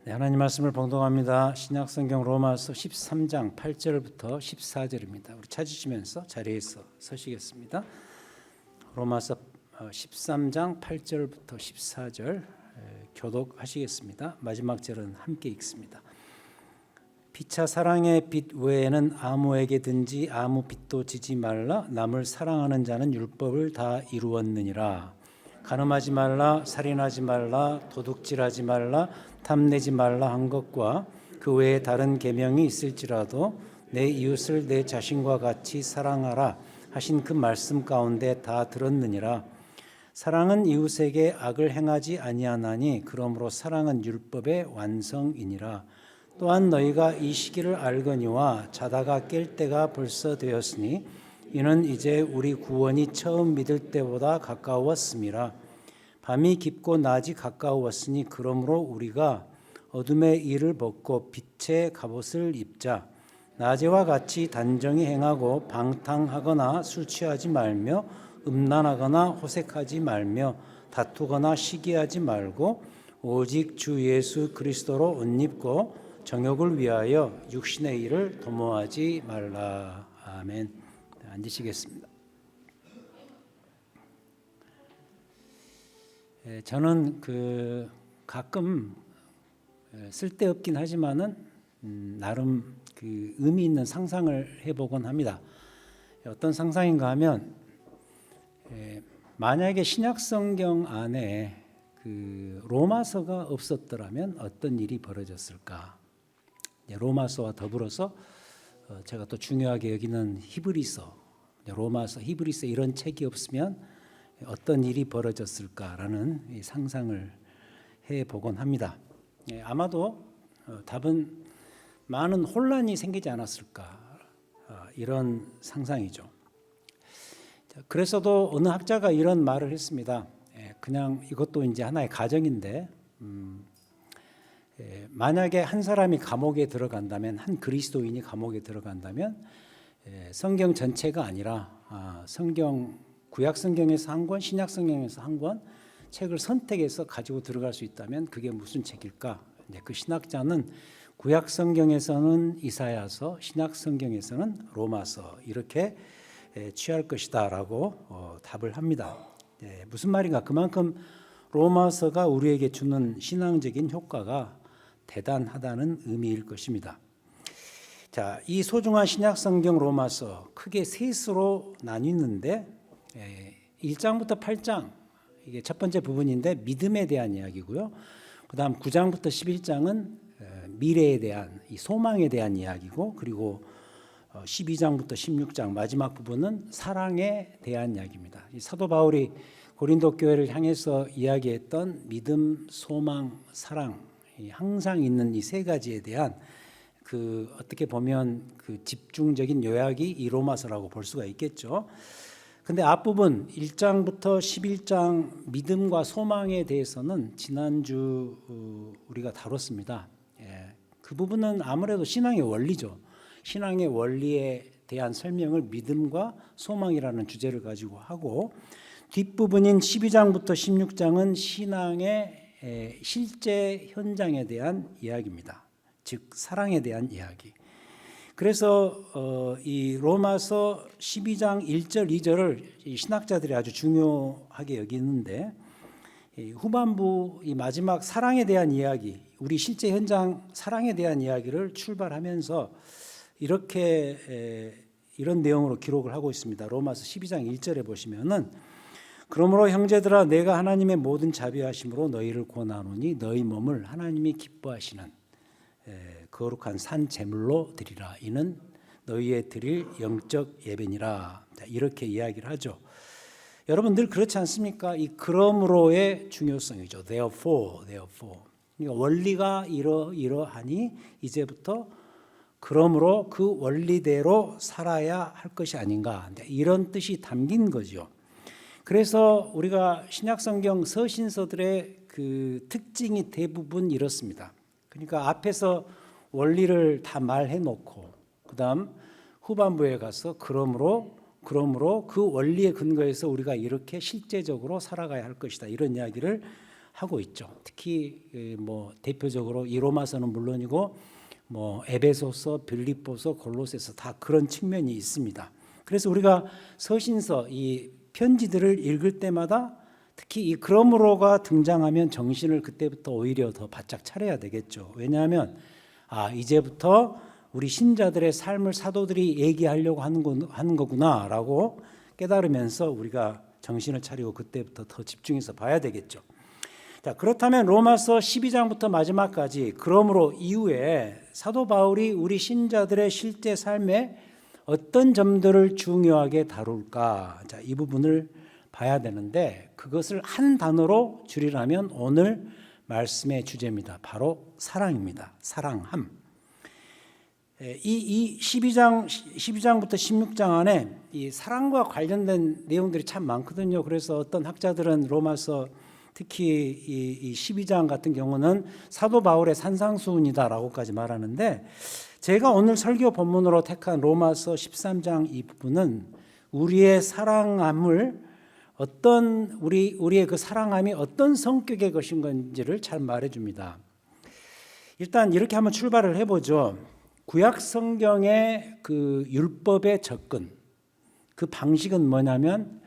네, 하나님 말씀을 봉독합니다. 신약성경 로마서 13장 8절부터 14절입니다. 우리 찾으시면서 자리에서 서시겠습니다. 로마서 13장 8절부터 14절 교독하시겠습니다. 마지막 절은 함께 읽습니다. 피차 사랑의 빛 외에는 아무에게든지 아무 빚도 지지 말라. 남을 사랑하는 자는 율법을 다 이루었느니라. 간음하지 말라, 살인하지 말라, 도둑질하지 말라, 탐내지 말라 한 것과 그 외에 다른 계명이 있을지라도 내 이웃을 내 자신과 같이 사랑하라 하신 그 말씀 가운데 다 들었느니라. 사랑은 이웃에게 악을 행하지 아니하나니 그러므로 사랑은 율법의 완성이니라. 또한 너희가 이 시기를 알거니와 자다가 깰 때가 벌써 되었으니 이는 이제 우리 구원이 처음 믿을 때보다 가까웠음이라. 밤이 깊고 낮이 가까웠으니 그러므로 우리가 어둠의 일을 벗고 빛의 갑옷을 입자. 낮에와 같이 단정히 행하고 방탕하거나 술 취하지 말며 음란하거나 호색하지 말며 다투거나 시기하지 말고 오직 주 예수 그리스도로 옷 입고 정욕을 위하여 육신의 일을 도모하지 말라. 아멘. 앉으시겠습니다. 저는 가끔 쓸데없긴 하지만은 나름 의미 있는 상상을 해보곤 합니다. 어떤 상상인가 하면 만약에 신약 성경 안에 로마서가 없었더라면 어떤 일이 벌어졌을까? 로마서와 더불어서 제가 또 중요하게 여기는 히브리서, 로마서, 히브리서 이런 책이 없으면 어떤 일이 벌어졌을까라는 상상을 해보곤 합니다. 아마도 답은 많은 혼란이 생기지 않았을까 이런 상상이죠. 그래서도 어느 학자가 이런 말을 했습니다. 그냥 이것도 이제 하나의 가정인데 만약에 한 사람이 감옥에 들어간다면, 한 그리스도인이 감옥에 들어간다면 성경 전체가 아니라 구약 성경에서 한 권, 신약 성경에서 한 권 책을 선택해서 가지고 들어갈 수 있다면 그게 무슨 책일까? 그 신학자는 구약 성경에서는 이사야서, 신약 성경에서는 로마서 이렇게 취할 것이다라고 답을 합니다. 무슨 말인가? 그만큼 로마서가 우리에게 주는 신앙적인 효과가 대단하다는 의미일 것입니다. 자, 이 소중한 신약 성경 로마서 크게 셋으로 나뉘는데 1장부터 8장 이게 첫 번째 부분인데 믿음에 대한 이야기고요. 그다음 9장부터 11장은 미래에 대한 이 소망에 대한 이야기고, 그리고 12장부터 16장 마지막 부분은 사랑에 대한 이야기입니다. 이 사도 바울이 고린도 교회를 향해서 이야기했던 믿음, 소망, 사랑, 항상 있는 이 세 가지에 대한 어떻게 보면 집중적인 요약이 이 로마서라고 볼 수가 있겠죠. 근데 앞부분 1장부터 11장 믿음과 소망에 대해서는 지난주 우리가 다뤘습니다. 그 부분은 아무래도 신앙의 원리죠. 신앙의 원리에 대한 설명을 믿음과 소망이라는 주제를 가지고 하고, 뒷부분인 12장부터 16장은 신앙의 실제 현장에 대한 이야기입니다. 즉 사랑에 대한 이야기. 그래서 이 로마서 12장 1절 2절을 신학자들이 아주 중요하게 여기는데, 후반부 이 마지막 사랑에 대한 이야기, 우리 실제 현장 사랑에 대한 이야기를 출발하면서 이런 내용으로 기록을 하고 있습니다. 로마서 12장 1절에 보시면은 그러므로 형제들아 내가 하나님의 모든 자비하심으로 너희를 권하노니 너희 몸을 하나님이 기뻐하시는 거룩한 산 제물로 드리라. 이는 너희의 드릴 영적 예배니라. 이렇게 이야기를 하죠. 여러분 늘 그렇지 않습니까? 이 그러므로의 중요성이죠. Therefore. 그러니까 원리가 이러하니 이제부터 그러므로 그 원리대로 살아야 할 것이 아닌가. 이런 뜻이 담긴 거죠. 그래서 우리가 신약성경 서신서들의 특징이 대부분 이렇습니다. 그러니까 앞에서 원리를 다 말해놓고 그다음 후반부에 가서 그러므로 그 원리에 근거해서 우리가 이렇게 실제적으로 살아가야 할 것이다. 이런 이야기를 하고 있죠. 특히 뭐 대표적으로 이 로마서는 물론이고 뭐 에베소서, 빌립보서, 골로새서 다 그런 측면이 있습니다. 그래서 우리가 서신서 이 편지들을 읽을 때마다 특히 이 그러므로가 등장하면 정신을 그때부터 오히려 더 바짝 차려야 되겠죠. 왜냐하면 이제부터 우리 신자들의 삶을 사도들이 얘기하려고 하는 거구나라고 깨달으면서 우리가 정신을 차리고 그때부터 더 집중해서 봐야 되겠죠. 자, 그렇다면 로마서 12장부터 마지막까지 그러므로 이후에 사도 바울이 우리 신자들의 실제 삶에 어떤 점들을 중요하게 다룰까? 자, 이 부분을 봐야 되는데 그것을 한 단어로 줄이라면 오늘 말씀의 주제입니다. 바로 사랑입니다. 사랑함. 이 12장부터 16장 안에 이 사랑과 관련된 내용들이 참 많거든요. 그래서 어떤 학자들은 로마서 특히 이 12장 같은 경우는 사도 바울의 산상수훈이다라고까지 말하는데 제가 오늘 설교 본문으로 택한 로마서 13장 이 부분은 우리의 사랑함을 우리의 그 사랑함이 어떤 성격의 것인 건지를 잘 말해줍니다. 일단 이렇게 한번 출발을 해보죠. 구약 성경의 그 율법의 접근, 그 방식은 뭐냐면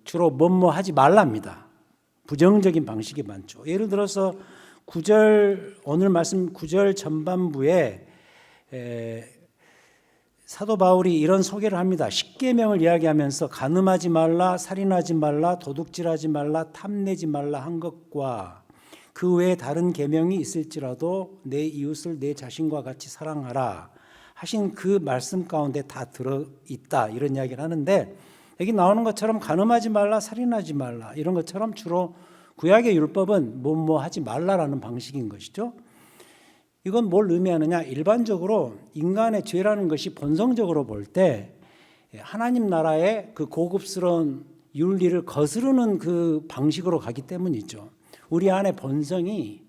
주로 뭐뭐 하지 말랍니다. 부정적인 방식이 많죠. 예를 들어서 오늘 말씀 9절 전반부에 사도 바울이 이런 소개를 합니다. 십계명을 이야기하면서 간음하지 말라, 살인하지 말라, 도둑질하지 말라, 탐내지 말라 한 것과 그 외에 다른 계명이 있을지라도 내 이웃을 내 자신과 같이 사랑하라 하신 그 말씀 가운데 다 들어있다 이런 이야기를 하는데 여기 나오는 것처럼 간음하지 말라, 살인하지 말라 이런 것처럼 주로 구약의 율법은 뭐뭐 하지 말라라는 방식인 것이죠. 이건 뭘 의미하느냐? 일반적으로 인간의 죄라는 것이 본성적으로 볼 때 하나님 나라의 그 고급스러운 윤리를 거스르는 그 방식으로 가기 때문이죠. 우리 안에 본성이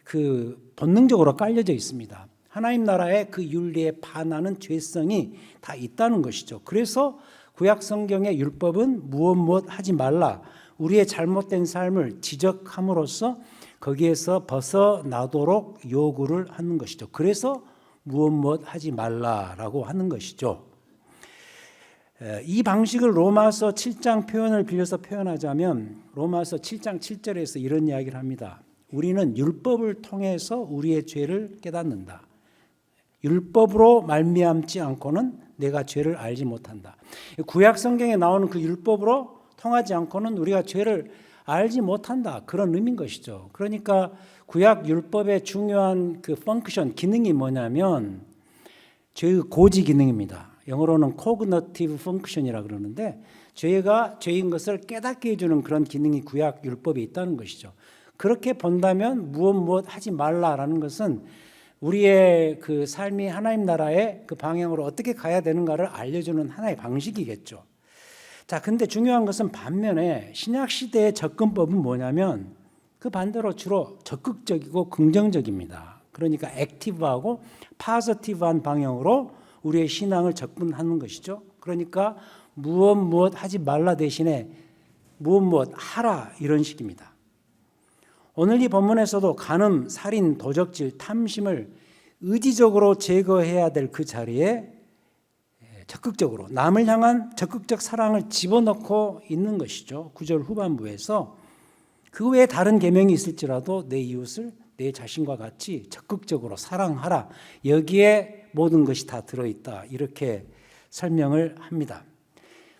그 본능적으로 깔려져 있습니다. 하나님 나라의 그 윤리에 반하는 죄성이 다 있다는 것이죠. 그래서 구약 성경의 율법은 무엇 하지 말라. 우리의 잘못된 삶을 지적함으로써 거기에서 벗어나도록 요구를 하는 것이죠. 그래서 무엇 하지 말라라고 하는 것이죠. 이 방식을 로마서 7장 표현을 빌려서 표현하자면 로마서 7장 7절에서 이런 이야기를 합니다. 우리는 율법을 통해서 우리의 죄를 깨닫는다. 율법으로 말미암지 않고는 내가 죄를 알지 못한다. 구약 성경에 나오는 그 율법으로 통하지 않고는 우리가 죄를 알지 못한다. 그런 의미인 것이죠. 그러니까 구약 율법의 중요한 그 펑크션, 기능이 뭐냐면 죄의 고지 기능입니다. 영어로는 cognitive function이라고 그러는데 죄가 죄인 것을 깨닫게 해주는 그런 기능이 구약 율법에 있다는 것이죠. 그렇게 본다면 무엇 하지 말라라는 것은 우리의 그 삶이 하나님 나라의 그 방향으로 어떻게 가야 되는가를 알려주는 하나의 방식이겠죠. 자, 근데 중요한 것은 반면에 신약 시대의 접근법은 뭐냐면 그 반대로 주로 적극적이고 긍정적입니다. 그러니까 액티브하고 파지티브한 방향으로 우리의 신앙을 접근하는 것이죠. 그러니까 무엇 하지 말라 대신에 무엇 하라 이런 식입니다. 오늘 이 본문에서도 간음, 살인, 도적질, 탐심을 의지적으로 제거해야 될 그 자리에 적극적으로 남을 향한 적극적 사랑을 집어넣고 있는 것이죠. 9절 후반부에서 그 외에 다른 계명이 있을지라도 내 이웃을 내 자신과 같이 적극적으로 사랑하라. 여기에 모든 것이 다 들어있다. 이렇게 설명을 합니다.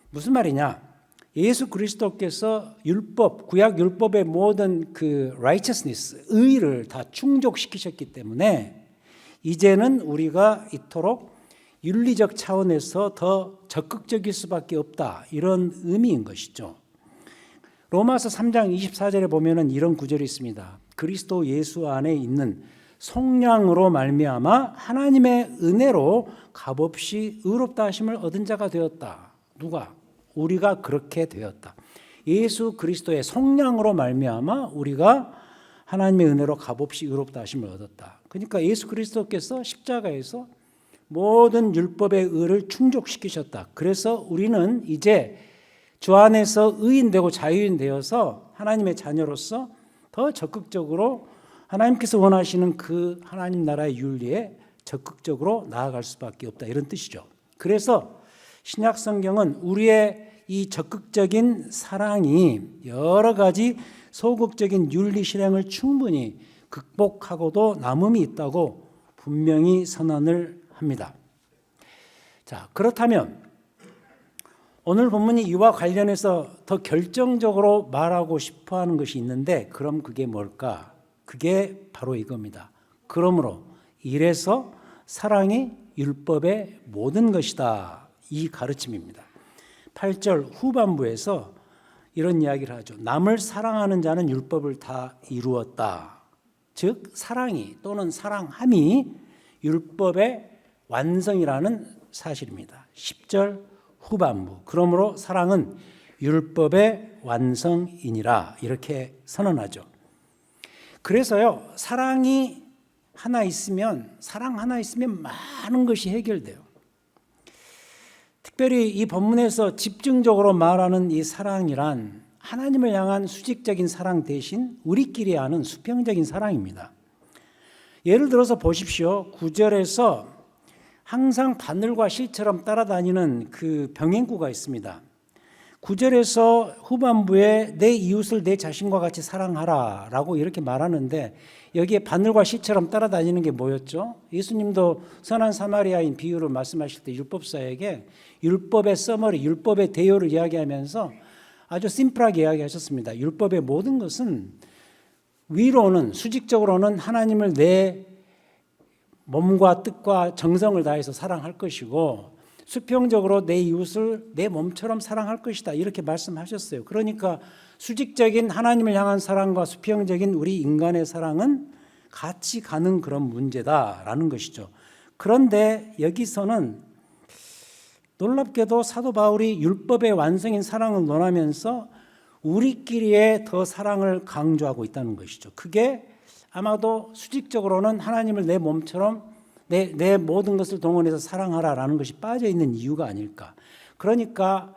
무슨 말이냐? 예수 그리스도께서 율법, 구약 율법의 모든 그 righteousness, 의를 다 충족시키셨기 때문에 이제는 우리가 이토록 윤리적 차원에서 더 적극적일 수밖에 없다. 이런 의미인 것이죠. 로마서 3장 24절에 보면은 이런 구절이 있습니다. 그리스도 예수 안에 있는 속량으로 말미암아 하나님의 은혜로 값없이 의롭다 하심을 얻은 자가 되었다. 누가? 우리가 그렇게 되었다. 예수 그리스도의 속량으로 말미암아 우리가 하나님의 은혜로 값없이 의롭다 하심을 얻었다. 그러니까 예수 그리스도께서 십자가에서 모든 율법의 의를 충족시키셨다. 그래서 우리는 이제 주 안에서 의인되고 자유인 되어서 하나님의 자녀로서 더 적극적으로 하나님께서 원하시는 그 하나님 나라의 윤리에 적극적으로 나아갈 수밖에 없다, 이런 뜻이죠. 그래서 신약 성경은 우리의 이 적극적인 사랑이 여러 가지 소극적인 윤리 실행을 충분히 극복하고도 남음이 있다고 분명히 선언을 합니다. 자, 그렇다면 오늘 본문이 이와 관련해서 더 결정적으로 말하고 싶어 하는 것이 있는데, 그럼 그게 뭘까? 그게 바로 이겁니다. 그러므로 이래서 사랑이 율법의 모든 것이다, 이 가르침입니다. 8절 후반부에서 이런 이야기를 하죠. 남을 사랑하는 자는 율법을 다 이루었다. 즉 사랑이 또는 사랑함이 율법의 완성이라는 사실입니다. 10절 후반부, 그러므로 사랑은 율법의 완성이니라, 이렇게 선언하죠. 그래서요, 사랑 하나 있으면 많은 것이 해결돼요. 특별히 이 본문에서 집중적으로 말하는 이 사랑이란 하나님을 향한 수직적인 사랑 대신 우리끼리 하는 수평적인 사랑입니다. 예를 들어서 보십시오. 9절에서 항상 바늘과 실처럼 따라다니는 그 병행구가 있습니다. 9절에서 후반부에 내 이웃을 내 자신과 같이 사랑하라 라고 이렇게 말하는데, 여기에 바늘과 실처럼 따라다니는 게 뭐였죠? 예수님도 선한 사마리아인 비유를 말씀하실 때 율법사에게 율법의 서머리, 율법의 대요를 이야기하면서 아주 심플하게 이야기하셨습니다. 율법의 모든 것은 위로는, 수직적으로는 하나님을 내 몸과 뜻과 정성을 다해서 사랑할 것이고, 수평적으로 내 이웃을 내 몸처럼 사랑할 것이다, 이렇게 말씀하셨어요. 그러니까 수직적인 하나님을 향한 사랑과 수평적인 우리 인간의 사랑은 같이 가는 그런 문제다라는 것이죠. 그런데 여기서는 놀랍게도 사도 바울이 율법의 완성인 사랑을 논하면서 우리끼리의 더 사랑을 강조하고 있다는 것이죠. 그게 아마도 수직적으로는 하나님을 내 몸처럼 내 모든 것을 동원해서 사랑하라라는 것이 빠져 있는 이유가 아닐까. 그러니까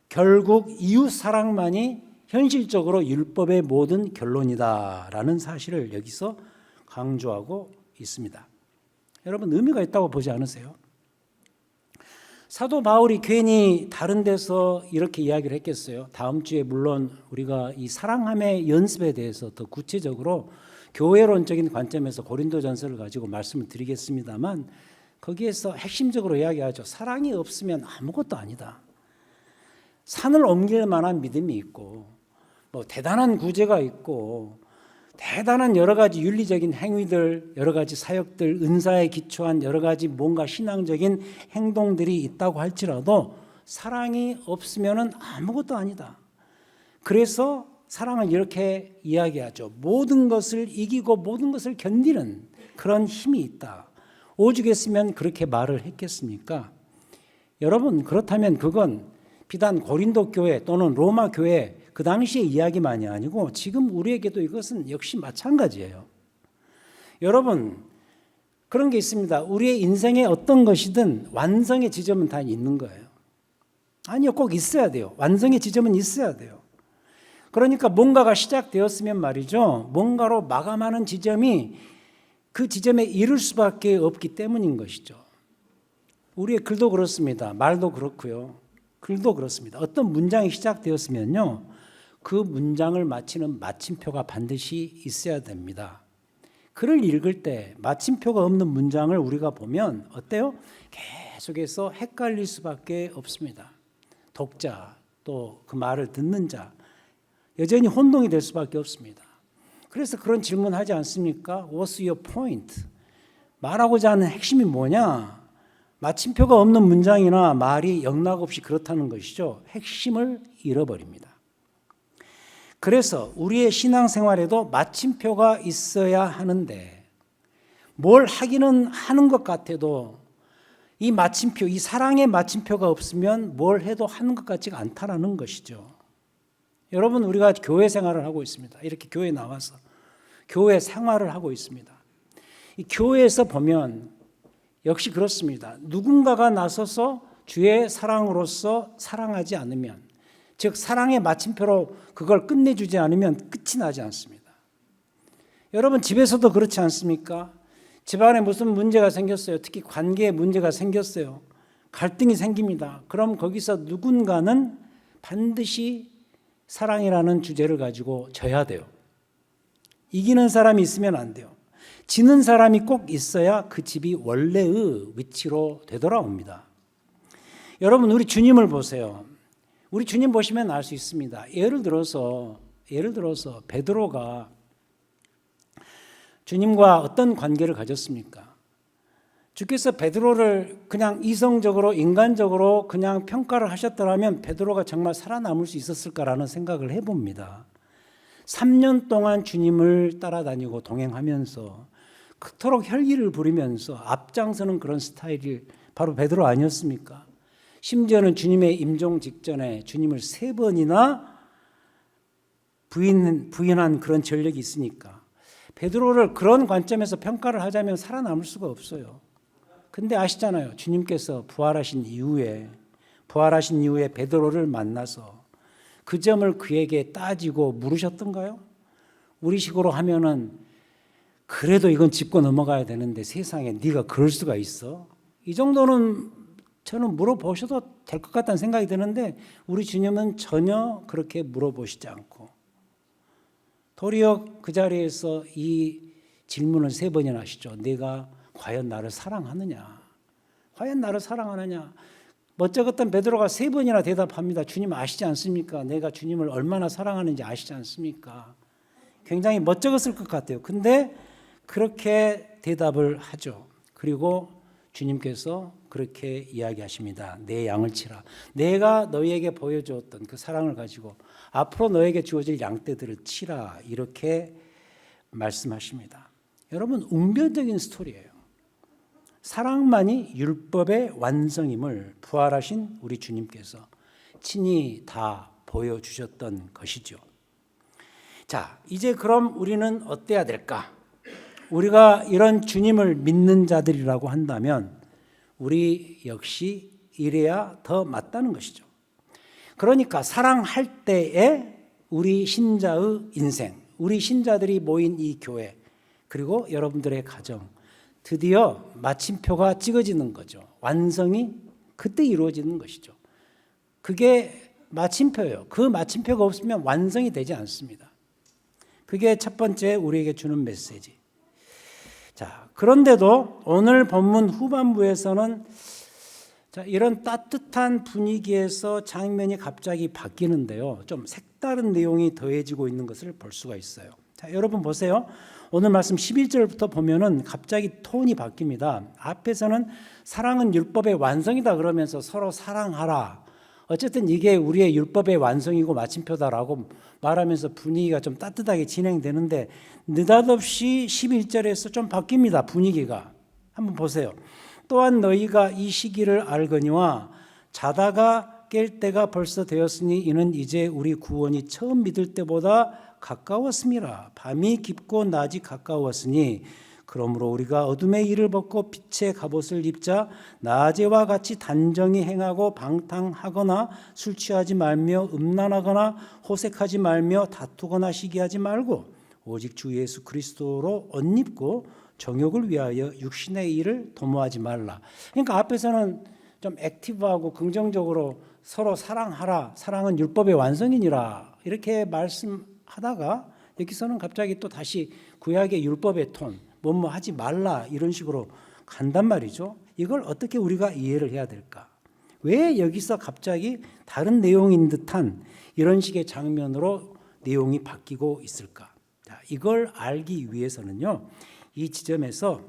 결국 이웃 사랑만이 현실적으로 율법의 모든 결론이다라는 사실을 여기서 강조하고 있습니다. 여러분, 의미가 있다고 보지 않으세요? 사도 바울이 괜히 다른 데서 이렇게 이야기를 했겠어요? 다음 주에 물론 우리가 이 사랑함의 연습에 대해서 더 구체적으로 교회론적인 관점에서 고린도전서를 가지고 말씀을 드리겠습니다만, 거기에서 핵심적으로 이야기하죠. 사랑이 없으면 아무것도 아니다. 산을 옮길 만한 믿음이 있고, 뭐 대단한 구제가 있고, 대단한 여러 가지 윤리적인 행위들, 여러 가지 사역들, 은사에 기초한 여러 가지 뭔가 신앙적인 행동들이 있다고 할지라도 사랑이 없으면 아무것도 아니다. 그래서 사랑을 이렇게 이야기하죠. 모든 것을 이기고 모든 것을 견디는 그런 힘이 있다. 오죽했으면 그렇게 말을 했겠습니까? 여러분, 그렇다면 그건 비단 고린도 교회 또는 로마 교회 그 당시의 이야기만이 아니고 지금 우리에게도 이것은 역시 마찬가지예요. 여러분, 그런 게 있습니다. 우리의 인생에 어떤 것이든 완성의 지점은 다 있는 거예요. 아니요, 꼭 있어야 돼요. 완성의 지점은 있어야 돼요. 그러니까 뭔가가 시작되었으면 말이죠, 뭔가로 마감하는 지점이 그 지점에 이를 수밖에 없기 때문인 것이죠. 우리의 글도 그렇습니다. 말도 그렇고요. 글도 그렇습니다. 어떤 문장이 시작되었으면요, 그 문장을 마치는 마침표가 반드시 있어야 됩니다. 글을 읽을 때 마침표가 없는 문장을 우리가 보면 어때요? 계속해서 헷갈릴 수밖에 없습니다. 독자, 또 그 말을 듣는 자, 여전히 혼동이 될 수밖에 없습니다. 그래서 그런 질문하지 않습니까? What's your point? 말하고자 하는 핵심이 뭐냐? 마침표가 없는 문장이나 말이 영락없이 그렇다는 것이죠. 핵심을 잃어버립니다. 그래서 우리의 신앙생활에도 마침표가 있어야 하는데, 뭘 하기는 하는 것 같아도 이 마침표, 이 사랑의 마침표가 없으면 뭘 해도 하는 것 같지가 않다라는 것이죠. 여러분, 우리가 교회 생활을 하고 있습니다. 이렇게 교회에 나와서 교회 생활을 하고 있습니다. 이 교회에서 보면 역시 그렇습니다. 누군가가 나서서 주의 사랑으로서 사랑하지 않으면, 즉 사랑의 마침표로 그걸 끝내주지 않으면 끝이 나지 않습니다. 여러분 집에서도 그렇지 않습니까? 집안에 무슨 문제가 생겼어요. 특히 관계에 문제가 생겼어요. 갈등이 생깁니다. 그럼 거기서 누군가는 반드시 사랑이라는 주제를 가지고 져야 돼요. 이기는 사람이 있으면 안 돼요. 지는 사람이 꼭 있어야 그 집이 원래의 위치로 되돌아옵니다. 여러분 우리 주님을 보세요. 우리 주님 보시면 알 수 있습니다. 예를 들어서 베드로가 주님과 어떤 관계를 가졌습니까? 주께서 베드로를 그냥 이성적으로 인간적으로 그냥 평가를 하셨더라면 베드로가 정말 살아남을 수 있었을까라는 생각을 해봅니다. 3년 동안 주님을 따라다니고 동행하면서 그토록 혈기를 부리면서 앞장서는 그런 스타일이 바로 베드로 아니었습니까? 심지어는 주님의 임종 직전에 주님을 3번이나 부인한 그런 전력이 있으니까 베드로를 그런 관점에서 평가를 하자면 살아남을 수가 없어요. 근데 아시잖아요. 주님께서 부활하신 이후에 베드로를 만나서 그 점을 그에게 따지고 물으셨던가요? 우리식으로 하면은 그래도 이건 짚고 넘어가야 되는데 세상에 네가 그럴 수가 있어? 이 정도는 저는 물어보셔도 될 것 같다는 생각이 드는데 우리 주님은 전혀 그렇게 물어보시지 않고 도리어 그 자리에서 이 질문을 3번이나 하시죠. 네가 과연 나를 사랑하느냐? 과연 나를 사랑하느냐? 멋쩍었던 베드로가 3번이나 대답합니다. 주님 아시지 않습니까? 내가 주님을 얼마나 사랑하는지 아시지 않습니까? 굉장히 멋쩍었을 것 같아요. 근데 그렇게 대답을 하죠. 그리고 주님께서 그렇게 이야기하십니다. 내 양을 치라. 내가 너희에게 보여주었던 그 사랑을 가지고 앞으로 너에게 주어질 양떼들을 치라. 이렇게 말씀하십니다. 여러분 웅변적인 스토리예요. 사랑만이 율법의 완성임을 부활하신 우리 주님께서 친히 다 보여주셨던 것이죠. 자, 이제 그럼 우리는 어때야 될까? 우리가 이런 주님을 믿는 자들이라고 한다면 우리 역시 이래야 더 맞다는 것이죠. 그러니까 사랑할 때에 우리 신자의 인생, 우리 신자들이 모인 이 교회, 그리고 여러분들의 가정, 드디어 마침표가 찍어지는 거죠. 완성이 그때 이루어지는 것이죠. 그게 마침표예요. 그 마침표가 없으면 완성이 되지 않습니다. 그게 첫 번째 우리에게 주는 메시지. 자, 그런데도 오늘 본문 후반부에서는 이런 따뜻한 분위기에서 장면이 갑자기 바뀌는데요. 좀 색다른 내용이 더해지고 있는 것을 볼 수가 있어요. 자, 여러분 보세요. 오늘 말씀 11절부터 보면은 갑자기 톤이 바뀝니다. 앞에서는 사랑은 율법의 완성이다 그러면서 서로 사랑하라. 어쨌든 이게 우리의 율법의 완성이고 마침표다라고 말하면서 분위기가 좀 따뜻하게 진행되는데 느닷없이 11절에서 좀 바뀝니다. 분위기가. 한번 보세요. 또한 너희가 이 시기를 알거니와 자다가 깰 때가 벌써 되었으니 이는 이제 우리 구원이 처음 믿을 때보다 가까웠음이라. 밤이 깊고 낮이 가까웠으니 그러므로 우리가 어둠의 일을 벗고 빛의 갑옷을 입자. 낮에와 같이 단정히 행하고 방탕하거나 술 취하지 말며 음란하거나 호색하지 말며 다투거나 시기하지 말고 오직 주 예수 그리스도로 옷 입고 정욕을 위하여 육신의 일을 도모하지 말라. 그러니까 앞에서는 좀 액티브하고 긍정적으로 서로 사랑하라. 사랑은 율법의 완성이니라. 이렇게 말씀하다가 여기서는 갑자기 또 다시 구약의 율법의 톤, 뭐뭐 하지 말라 이런 식으로 간단 말이죠. 이걸 어떻게 우리가 이해를 해야 될까? 왜 여기서 갑자기 다른 내용인 듯한 이런 식의 장면으로 내용이 바뀌고 있을까? 자, 이걸 알기 위해서는요. 이 지점에서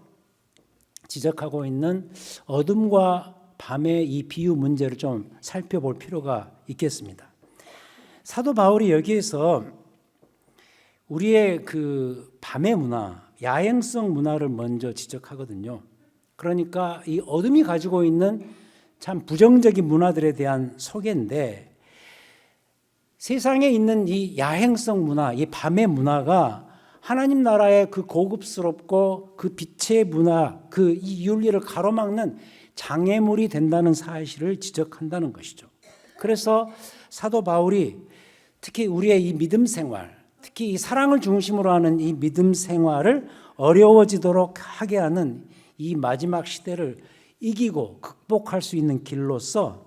지적하고 있는 어둠과 밤의 이 비유 문제를 좀 살펴볼 필요가 있겠습니다. 사도 바울이 여기에서 우리의 그 밤의 문화, 야행성 문화를 먼저 지적하거든요. 그러니까 이 어둠이 가지고 있는 참 부정적인 문화들에 대한 소개인데 세상에 있는 이 야행성 문화, 이 밤의 문화가 하나님 나라의 그 고급스럽고 그 빛의 문화, 그 이 윤리를 가로막는 장애물이 된다는 사실을 지적한다는 것이죠. 그래서 사도 바울이 특히 우리의 이 믿음 생활, 특히 이 사랑을 중심으로 하는 이 믿음 생활을 어려워지도록 하게 하는 이 마지막 시대를 이기고 극복할 수 있는 길로서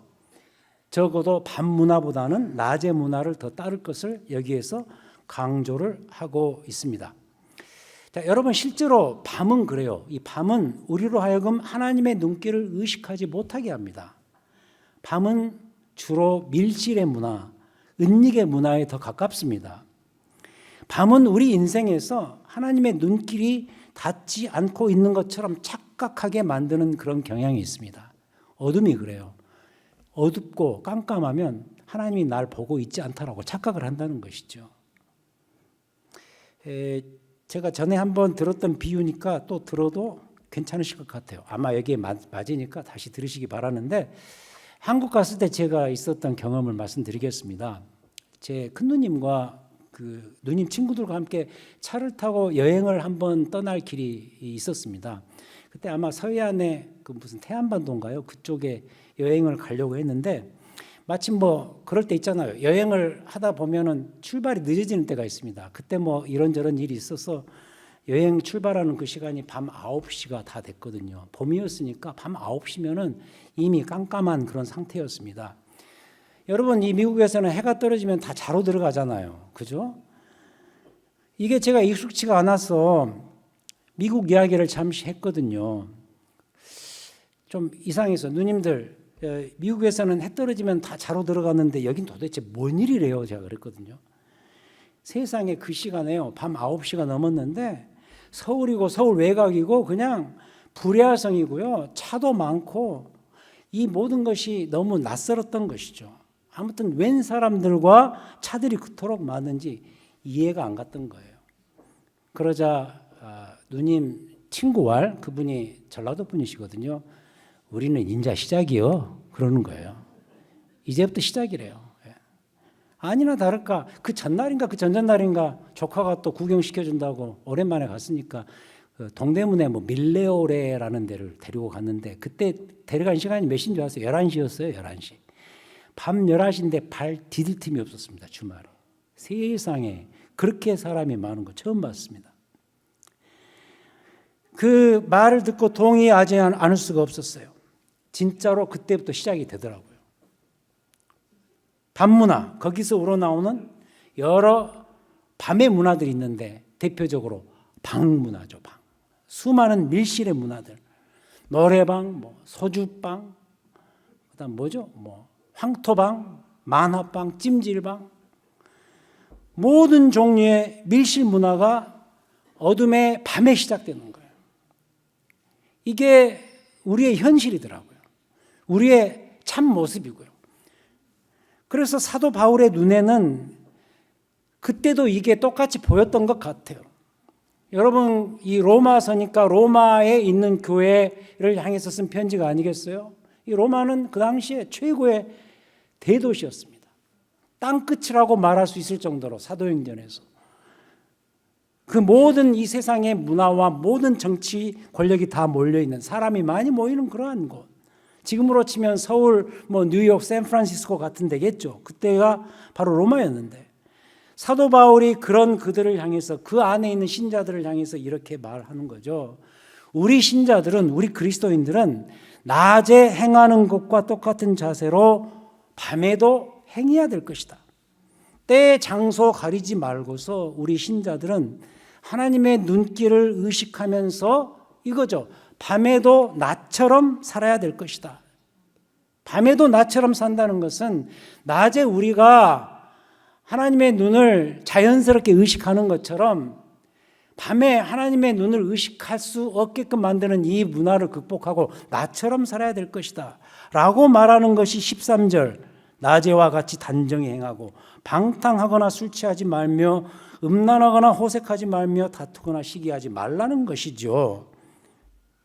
적어도 밤 문화보다는 낮의 문화를 더 따를 것을 여기에서 강조를 하고 있습니다. 자, 여러분 실제로 밤은 그래요. 이 밤은 우리로 하여금 하나님의 눈길을 의식하지 못하게 합니다. 밤은 주로 밀실의 문화, 은닉의 문화에 더 가깝습니다. 밤은 우리 인생에서 하나님의 눈길이 닿지 않고 있는 것처럼 착각하게 만드는 그런 경향이 있습니다. 어둠이 그래요. 어둡고 깜깜하면 하나님이 날 보고 있지 않다라고 착각을 한다는 것이죠. 제가 전에 한번 들었던 비유니까 또 들어도 괜찮으실 것 같아요. 아마 여기에 맞으니까 다시 들으시기 바라는데, 한국 갔을 때 제가 있었던 경험을 말씀드리겠습니다. 제 큰누님과 그 누님 친구들과 함께 차를 타고 여행을 한번 떠날 길이 있었습니다. 그때 아마 서해안에 그 무슨 태안반도인가요? 그쪽에 여행을 가려고 했는데, 마침 뭐 그럴 때 있잖아요. 여행을 하다 보면은 출발이 늦어지는 때가 있습니다. 그때 뭐 이런저런 일이 있어서 여행 출발하는 그 시간이 밤 9시가 다 됐거든요. 봄이었으니까 밤 9시면은 이미 깜깜한 그런 상태였습니다. 여러분, 이 미국에서는 해가 떨어지면 다 자로 들어가잖아요. 그죠? 이게 제가 익숙치가 않아서 미국 이야기를 잠시 했거든요. 좀 이상해서 누님들, 미국에서는 해 떨어지면 다 자로 들어갔는데 여긴 도대체 뭔 일이래요? 제가 그랬거든요. 세상에 그 시간에요. 밤 9시가 넘었는데 서울이고 서울 외곽이고 그냥 불야성이고요. 차도 많고 이 모든 것이 너무 낯설었던 것이죠. 아무튼 웬 사람들과 차들이 그토록 많은지 이해가 안 갔던 거예요. 그러자 누님 친구 왈, 그분이 전라도 분이시거든요. 우리는 인자 시작이요. 그러는 거예요. 이제부터 시작이래요. 아니나 다를까 그 전날인가 그 전전날인가 조카가 또 구경시켜준다고 오랜만에 갔으니까 그 동대문에 뭐 밀레오레라는 데를 데리고 갔는데, 그때 데려간 시간이 몇 시인 줄 아세요? 11시였어요. 11시. 밤 11시인데 발 디딜 틈이 없었습니다. 주말에. 세상에 그렇게 사람이 많은 거 처음 봤습니다. 그 말을 듣고 동의하지 않을 수가 없었어요. 진짜로 그때부터 시작이 되더라고요. 밤문화, 거기서 우러나오는 여러 밤의 문화들이 있는데 대표적으로 방문화죠. 방. 수많은 밀실의 문화들, 노래방, 뭐 소주방, 그다음 뭐죠? 뭐 황토방, 만화방, 찜질방, 모든 종류의 밀실 문화가 어둠의 밤에 시작되는 거예요. 이게 우리의 현실이더라고요. 우리의 참 모습이고요. 그래서 사도 바울의 눈에는 그때도 이게 똑같이 보였던 것 같아요. 여러분, 이 로마서니까 로마에 있는 교회를 향해서 쓴 편지가 아니겠어요? 이 로마는 그 당시에 최고의 대도시였습니다. 땅끝이라고 말할 수 있을 정도로 사도행전에서 그 모든 이 세상의 문화와 모든 정치 권력이 다 몰려있는, 사람이 많이 모이는 그러한 곳. 지금으로 치면 서울, 뭐 뉴욕, 샌프란시스코 같은 데겠죠. 그때가 바로 로마였는데, 사도 바울이 그런 그들을 향해서, 그 안에 있는 신자들을 향해서 이렇게 말하는 거죠. 우리 신자들은, 우리 그리스도인들은 낮에 행하는 것과 똑같은 자세로 밤에도 행해야 될 것이다. 때 장소 가리지 말고서 우리 신자들은 하나님의 눈길을 의식하면서 이거죠. 밤에도 나처럼 살아야 될 것이다. 밤에도 나처럼 산다는 것은 낮에 우리가 하나님의 눈을 자연스럽게 의식하는 것처럼 밤에 하나님의 눈을 의식할 수 없게끔 만드는 이 문화를 극복하고 나처럼 살아야 될 것이다 라고 말하는 것이 13절, 낮에와 같이 단정히 행하고 방탕하거나 술 취하지 말며 음란하거나 호색하지 말며 다투거나 시기하지 말라는 것이죠.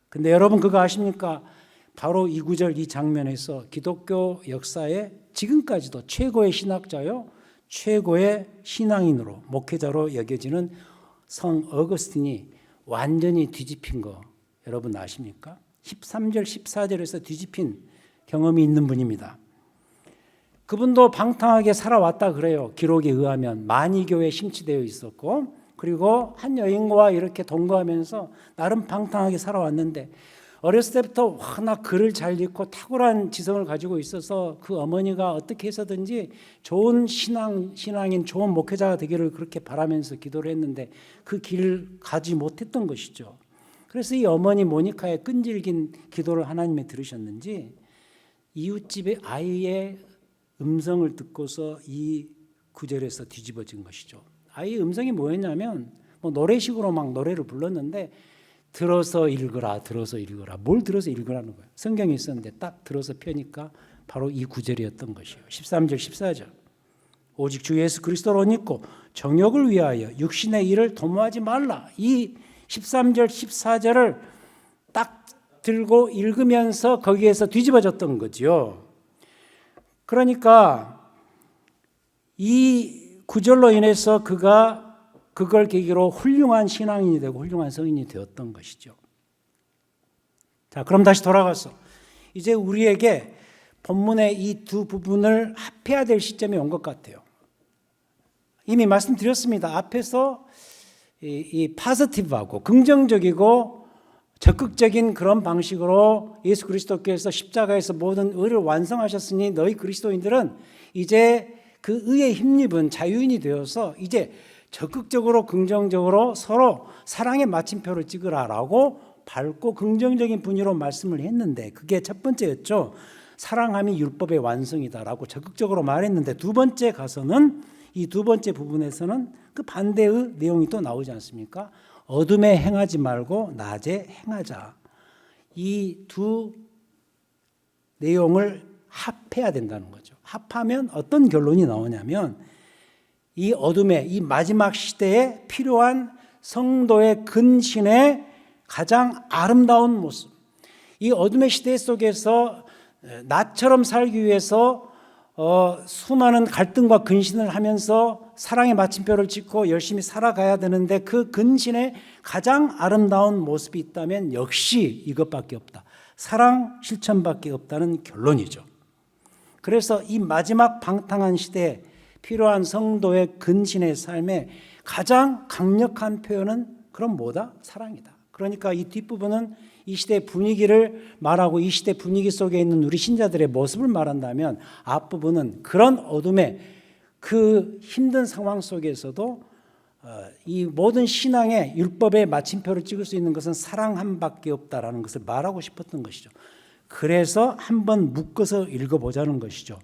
근데 여러분 그거 아십니까? 바로 이 구절, 이 장면에서 기독교 역사에 지금까지도 최고의 신학자요, 최고의 신앙인으로, 목회자로 여겨지는 성 어거스틴이 완전히 뒤집힌 거 여러분 아십니까? 13절 14절에서 뒤집힌 경험이 있는 분입니다. 그분도 방탕하게 살아왔다 그래요. 기록에 의하면 만이교에 심취되어 있었고, 그리고 한 여인과 이렇게 동거하면서 나름 방탕하게 살아왔는데, 어렸을 때부터 워낙 글을 잘 읽고 탁월한 지성을 가지고 있어서 그 어머니가 어떻게 해서든지 좋은 신앙인 좋은 목회자가 되기를 그렇게 바라면서 기도를 했는데 그 길을 가지 못했던 것이죠. 그래서 이 어머니 모니카의 끈질긴 기도를 하나님이 들으셨는지 이웃집의 아이의 음성을 듣고서 이 구절에서 뒤집어진 것이죠. 아이의 음성이 뭐였냐면 노래식으로 막 노래를 불렀는데 들어서 읽으라, 들어서 읽으라. 뭘 들어서 읽으라는 거예요. 성경에 있었는데 딱 들어서 펴니까 바로 이 구절이었던 것이에요. 13절, 14절. 오직 주 예수 그리스도를 옷 입고 정욕을 위하여 육신의 일을 도모하지 말라. 이 13절, 14절을 딱 들고 읽으면서 거기에서 뒤집어졌던 거죠. 그러니까 이 구절로 인해서 그가 그걸 계기로 훌륭한 신앙인이 되고 훌륭한 성인이 되었던 것이죠. 자, 그럼 다시 돌아가서 이제 우리에게 본문의 이 두 부분을 합해야 될 시점이 온 것 같아요. 이미 말씀드렸습니다. 앞에서 이 파지티브하고 긍정적이고 적극적인 그런 방식으로 예수 그리스도께서 십자가에서 모든 의를 완성하셨으니 너희 그리스도인들은 이제 그 의에 힘입은 자유인이 되어서 이제 적극적으로 긍정적으로 서로 사랑의 마침표를 찍으라라고 밝고 긍정적인 분위기로 말씀을 했는데 그게 첫 번째였죠. 사랑함이 율법의 완성이다라고 적극적으로 말했는데 두 번째 가서는 이 두 번째 부분에서는 그 반대의 내용이 또 나오지 않습니까? 어둠에 행하지 말고 낮에 행하자. 이 두 내용을 합해야 된다는 거죠. 합하면 어떤 결론이 나오냐면 이 어둠의 이 마지막 시대에 필요한 성도의 근신의 가장 아름다운 모습. 이 어둠의 시대 속에서 나처럼 살기 위해서 수많은 갈등과 근신을 하면서 사랑의 마침표를 찍고 열심히 살아가야 되는데 그 근신의 가장 아름다운 모습이 있다면 역시 이것밖에 없다. 사랑 실천밖에 없다는 결론이죠. 그래서 이 마지막 방탕한 시대에 필요한 성도의 근신의 삶의 가장 강력한 표현은 그럼 뭐다? 사랑이다. 그러니까 이 뒷부분은 이 시대의 분위기를 말하고 이 시대 분위기 속에 있는 우리 신자들의 모습을 말한다면 앞부분은 그런 어둠의 그 힘든 상황 속에서도 이 모든 신앙의 율법의 마침표를 찍을 수 있는 것은 사랑 한 밖에 없다라는 것을 말하고 싶었던 것이죠. 그래서 한번 묶어서 읽어보자는 것이죠.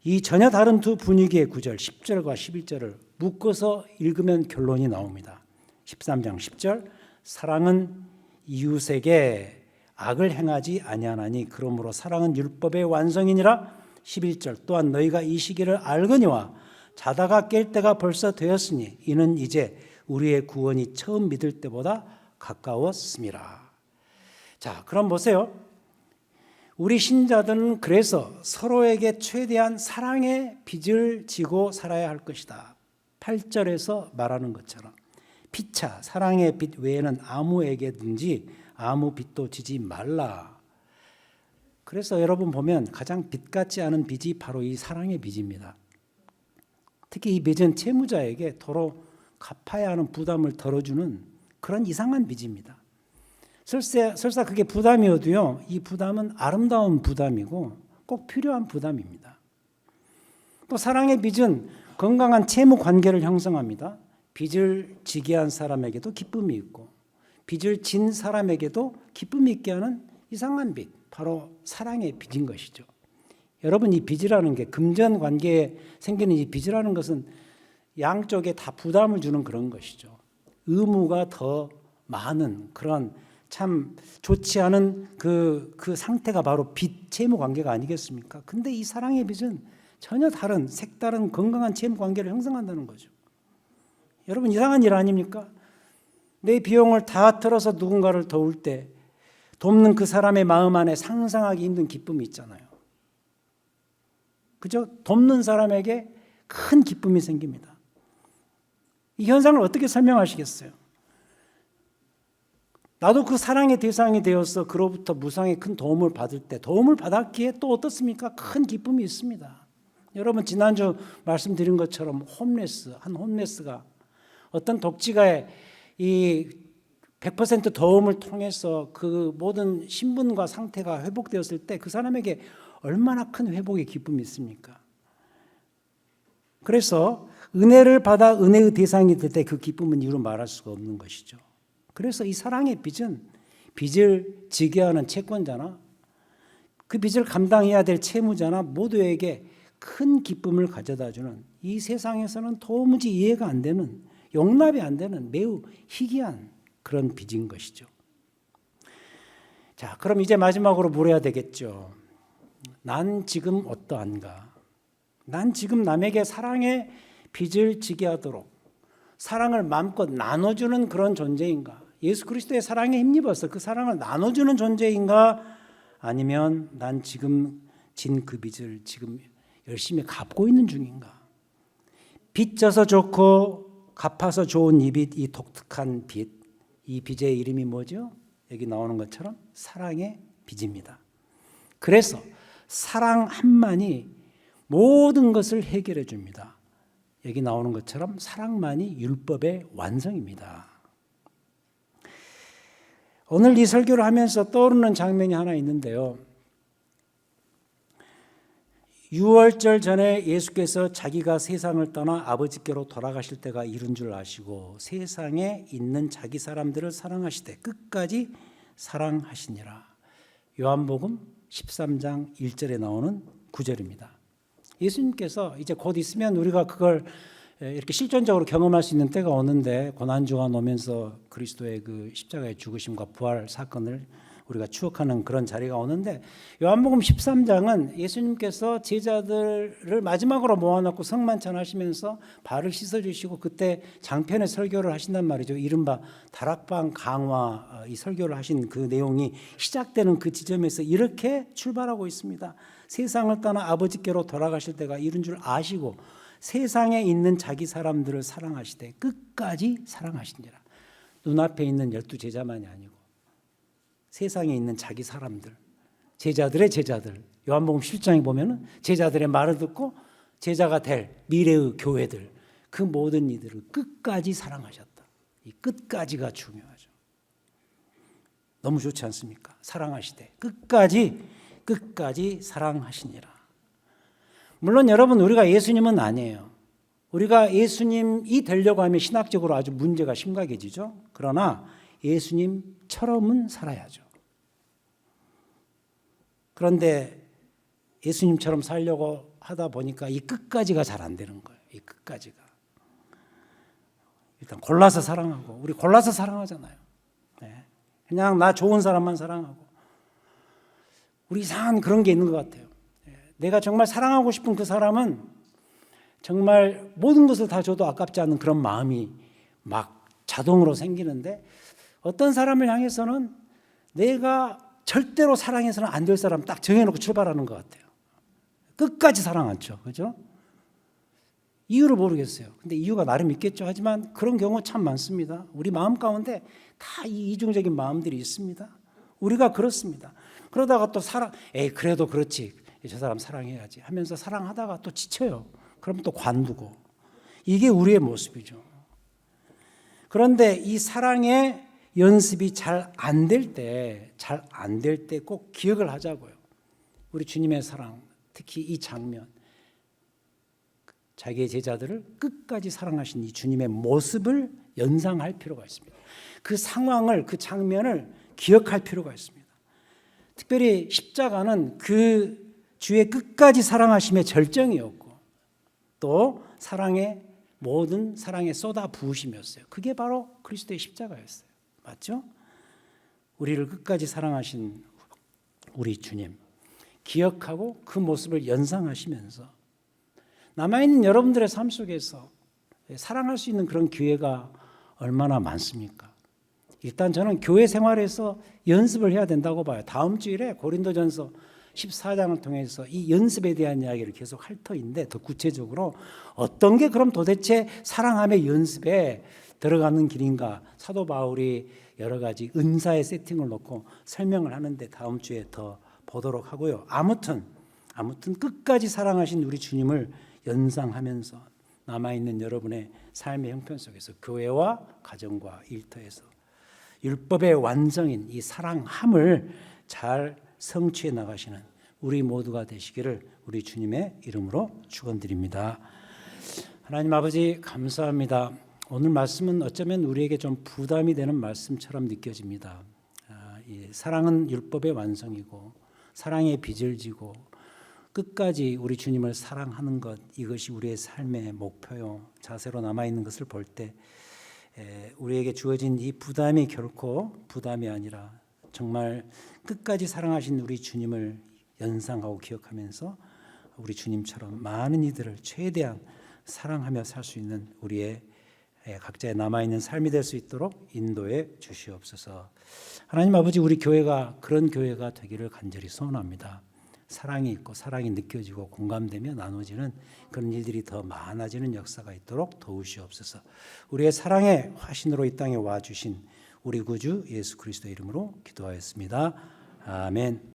이 전혀 다른 두 분위기의 구절 10절과 11절을 묶어서 읽으면 결론이 나옵니다. 13장 10절 사랑은 이웃에게 악을 행하지 아니하나니 그러므로 사랑은 율법의 완성이니라. 11절 또한 너희가 이 시기를 알거니와 자다가 깰 때가 벌써 되었으니 이는 이제 우리의 구원이 처음 믿을 때보다 가까웠음이라. 자, 그럼 보세요. 우리 신자들은 그래서 서로에게 최대한 사랑의 빚을 지고 살아야 할 것이다. 8절에서 말하는 것처럼 피차 사랑의 빚 외에는 아무에게든지 아무 빚도 지지 말라. 그래서 여러분 보면 가장 빚 같지 않은 빚이 바로 이 사랑의 빚입니다. 특히 이 빚은 채무자에게 도로 갚아야 하는 부담을 덜어주는 그런 이상한 빚입니다. 설사 그게 부담이어도요, 이 부담은 아름다운 부담이고 꼭 필요한 부담입니다. 또 사랑의 빚은 건강한 채무 관계를 형성합니다. 빚을 지게 한 사람에게도 기쁨이 있고 빚을 진 사람에게도 기쁨이 있게 하는 이상한 빚, 바로 사랑의 빚인 것이죠. 여러분, 이 빚이라는 게 금전 관계에 생기는 이 빚이라는 것은 양쪽에 다 부담을 주는 그런 것이죠. 의무가 더 많은 그런 참 좋지 않은 그 상태가 바로 빚 채무 관계가 아니겠습니까? 근데 이 사랑의 빚은 전혀 다른 색다른 건강한 채무 관계를 형성한다는 거죠. 여러분, 이상한 일 아닙니까? 내 비용을 다 틀어서 누군가를 도울 때 돕는 그 사람의 마음 안에 상상하기 힘든 기쁨이 있잖아요. 그죠? 돕는 사람에게 큰 기쁨이 생깁니다. 이 현상을 어떻게 설명하시겠어요? 나도 그 사랑의 대상이 되어서 그로부터 무상의 큰 도움을 받을 때 도움을 받았기에 또 어떻습니까? 큰 기쁨이 있습니다. 여러분 지난주 말씀드린 것처럼 한 홈레스가 어떤 독지가의 이 100% 도움을 통해서 그 모든 신분과 상태가 회복되었을 때 그 사람에게 얼마나 큰 회복의 기쁨이 있습니까? 그래서 은혜를 받아 은혜의 대상이 될 때 그 기쁨은 이루 말할 수가 없는 것이죠. 그래서 이 사랑의 빚은 빚을 지게 하는 채권자나 그 빚을 감당해야 될 채무자나 모두에게 큰 기쁨을 가져다주는, 이 세상에서는 도무지 이해가 안 되는, 용납이 안 되는 매우 희귀한 그런 빚인 것이죠. 자, 그럼 이제 마지막으로 물어야 되겠죠. 난 지금 어떠한가? 난 지금 남에게 사랑의 빚을 지게 하도록 사랑을 마음껏 나눠주는 그런 존재인가? 예수 그리스도의 사랑에 힘입어서 그 사랑을 나눠주는 존재인가? 아니면 난 지금 진 그 빚을 지금 열심히 갚고 있는 중인가? 빚져서 좋고 갚아서 좋은 이 빚, 이 독특한 빚, 이 빚의 이름이 뭐죠? 여기 나오는 것처럼 사랑의 빚입니다. 그래서 사랑 한만이 모든 것을 해결해 줍니다. 여기 나오는 것처럼 사랑만이 율법의 완성입니다. 오늘 이 설교를 하면서 떠오르는 장면이 하나 있는데요. 유월절 전에 예수께서 자기가 세상을 떠나 아버지께로 돌아가실 때가 이른 줄 아시고 세상에 있는 자기 사람들을 사랑하시되 끝까지 사랑하시니라. 요한복음 13장 1절에 나오는 구절입니다. 예수님께서 이제 곧 있으면 우리가 그걸 이렇게 실존적으로 경험할 수 있는 때가 오는데, 고난주가 오면서 그리스도의 그 십자가의 죽으심과 부활 사건을 우리가 추억하는 그런 자리가 오는데, 요한복음 13장은 예수님께서 제자들을 마지막으로 모아놓고 성만찬 하시면서 발을 씻어주시고 그때 장편의 설교를 하신단 말이죠. 이른바 다락방 강화 이 설교를 하신 그 내용이 시작되는 그 지점에서 이렇게 출발하고 있습니다. 세상을 떠나 아버지께로 돌아가실 때가 이른 줄 아시고 세상에 있는 자기 사람들을 사랑하시되 끝까지 사랑하시니라. 눈앞에 있는 12제자만이 아니고 세상에 있는 자기 사람들, 제자들의 제자들, 요한복음 10장에 보면은 제자들의 말을 듣고 제자가 될 미래의 교회들, 그 모든 이들을 끝까지 사랑하셨다. 이 끝까지가 중요하죠. 너무 좋지 않습니까? 사랑하시되 끝까지 사랑하시니라. 물론 여러분, 우리가 예수님은 아니에요. 우리가 예수님이 되려고 하면 신학적으로 아주 문제가 심각해지죠. 그러나 예수님처럼은 살아야죠. 그런데 예수님처럼 살려고 하다 보니까 이 끝까지가 잘 안 되는 거예요. 이 끝까지가. 일단 골라서 사랑하고, 우리 골라서 사랑하잖아요. 네. 그냥 나 좋은 사람만 사랑하고. 우리 이상한 그런 게 있는 것 같아요. 내가 정말 사랑하고 싶은 그 사람은 정말 모든 것을 다 줘도 아깝지 않은 그런 마음이 막 자동으로 생기는데, 어떤 사람을 향해서는 내가 절대로 사랑해서는 안 될 사람 딱 정해놓고 출발하는 것 같아요. 끝까지 사랑 않죠. 그죠? 이유를 모르겠어요. 근데 이유가 나름 있겠죠. 하지만 그런 경우 참 많습니다. 우리 마음 가운데 다 이 이중적인 마음들이 있습니다. 우리가 그렇습니다. 그러다가 또 그래도 그렇지. 저 사람 사랑해야지 하면서 사랑하다가 또 지쳐요. 그럼 또 관두고. 이게 우리의 모습이죠. 그런데 이 사랑의 연습이 잘 안 될 때 꼭 기억을 하자고요. 우리 주님의 사랑, 특히 이 장면, 자기의 제자들을 끝까지 사랑하신 이 주님의 모습을 연상할 필요가 있습니다. 그 상황을, 그 장면을 기억할 필요가 있습니다. 특별히 십자가는 그 주의 끝까지 사랑하심의 절정이었고, 또 모든 사랑에 쏟아 부으심이었어요. 그게 바로 그리스도의 십자가였어요. 맞죠? 우리를 끝까지 사랑하신 우리 주님 기억하고 그 모습을 연상하시면서 남아있는 여러분들의 삶 속에서 사랑할 수 있는 그런 기회가 얼마나 많습니까? 일단 저는 교회 생활에서 연습을 해야 된다고 봐요. 다음 주일에 고린도전서 14장을 통해서 이 연습에 대한 이야기를 계속 할 터인데, 더 구체적으로 어떤 게 그럼 도대체 사랑함의 연습에 들어가는 길인가, 사도 바울이 여러 가지 은사의 세팅을 놓고 설명을 하는데 다음 주에 더 보도록 하고요. 아무튼 아무튼 끝까지 사랑하신 우리 주님을 연상하면서 남아있는 여러분의 삶의 형편 속에서 교회와 가정과 일터에서 율법의 완성인 이 사랑함을 잘 성취해 나가시는 우리 모두가 되시기를 우리 주님의 이름으로 축원드립니다. 하나님 아버지 감사합니다. 오늘 말씀은 어쩌면 우리에게 좀 부담이 되는 말씀처럼 느껴집니다. 이 사랑은 율법의 완성이고 사랑의 빚을 지고 끝까지 우리 주님을 사랑하는 것, 이것이 우리의 삶의 목표요 자세로 남아있는 것을 볼 때 우리에게 주어진 이 부담이 결코 부담이 아니라 정말 끝까지 사랑하신 우리 주님을 연상하고 기억하면서 우리 주님처럼 많은 이들을 최대한 사랑하며 살 수 있는 우리의 각자의 남아있는 삶이 될 수 있도록 인도해 주시옵소서. 하나님 아버지, 우리 교회가 그런 교회가 되기를 간절히 소원합니다. 사랑이 있고 사랑이 느껴지고 공감되며 나눠지는 그런 일들이 더 많아지는 역사가 있도록 도우시옵소서. 우리의 사랑의 화신으로 이 땅에 와주신 우리 구주 예수 그리스도 이름으로 기도하였습니다. 아멘.